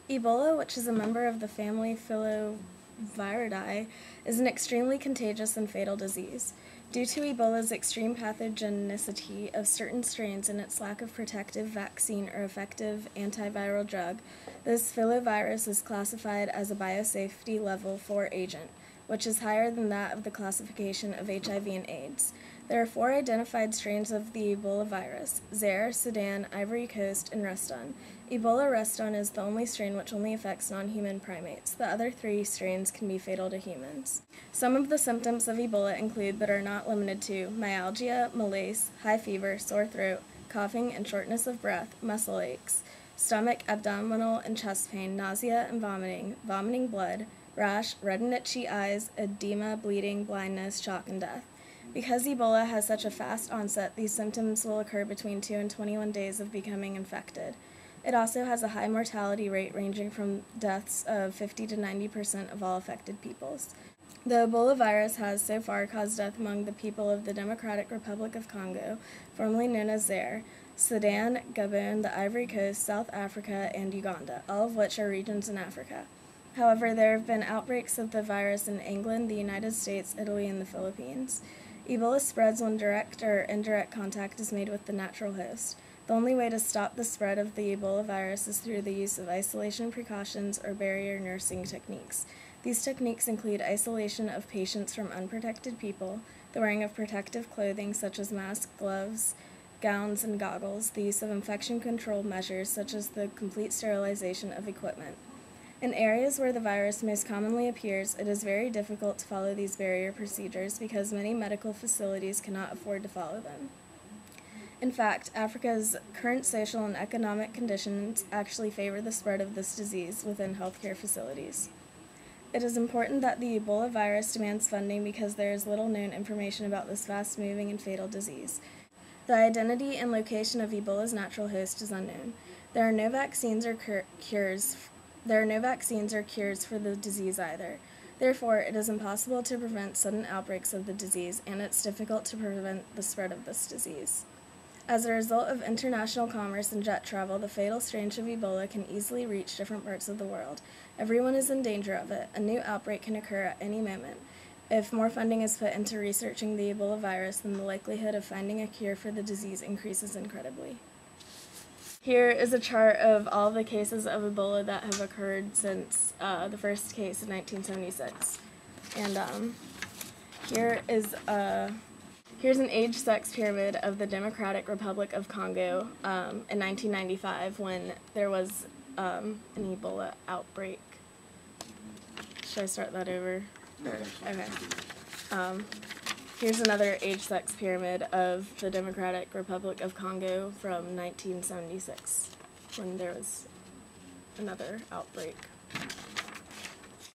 Ebola, which is a member of the family Filoviridae, is an extremely contagious and fatal disease. Due to Ebola's extreme pathogenicity of certain strains and its lack of protective vaccine or effective antiviral drug, this filovirus is classified as a biosafety level 4 agent, which is higher than that of the classification of HIV and AIDS. There are 4 identified strains of the Ebola virus: Zaire, Sudan, Ivory Coast, and Reston. Ebola Reston is the only strain which only affects non-human primates. The other 3 strains can be fatal to humans. Some of the symptoms of Ebola include, but are not limited to, myalgia, malaise, high fever, sore throat, coughing and shortness of breath, muscle aches, stomach, abdominal, and chest pain, nausea and vomiting, vomiting blood, rash, red and itchy eyes, edema, bleeding, blindness, shock, and death. Because Ebola has such a fast onset, these symptoms will occur between 2 and 21 days of becoming infected. It also has a high mortality rate ranging from deaths of 50 to 90% of all affected peoples. The Ebola virus has so far caused death among the people of the Democratic Republic of Congo, formerly known as Zaire, Sudan, Gabon, the Ivory Coast, South Africa, and Uganda, all of which are regions in Africa. However, there have been outbreaks of the virus in England, the United States, Italy, and the Philippines. Ebola spreads when direct or indirect contact is made with the natural host. The only way to stop the spread of the Ebola virus is through the use of isolation precautions or barrier nursing techniques. These techniques include isolation of patients from unprotected people, the wearing of protective clothing such as masks, gloves, gowns, and goggles, the use of infection control measures such as the complete sterilization of equipment. In areas where the virus most commonly appears, it is very difficult to follow these barrier procedures because many medical facilities cannot afford to follow them. In fact, Africa's current social and economic conditions actually favor the spread of this disease within healthcare facilities. It is important that the Ebola virus demands funding because there is little known information about this fast-moving and fatal disease. The identity and location of Ebola's natural host is unknown. There are no vaccines or cures for the disease either. Therefore, it is impossible to prevent sudden outbreaks of the disease, and it's difficult to prevent the spread of this disease. As a result of international commerce and jet travel, the fatal strain of Ebola can easily reach different parts of the world. Everyone is in danger of it. A new outbreak can occur at any moment. If more funding is put into researching the Ebola virus, then the likelihood of finding a cure for the disease increases incredibly. Here is a chart of all the cases of Ebola that have occurred since the first case in 1976. And here's an age-sex pyramid of the Democratic Republic of Congo in 1995 when there was an Ebola outbreak. Should I start that over? Okay. Here's another age-sex pyramid of the Democratic Republic of Congo from 1976, when there was another outbreak.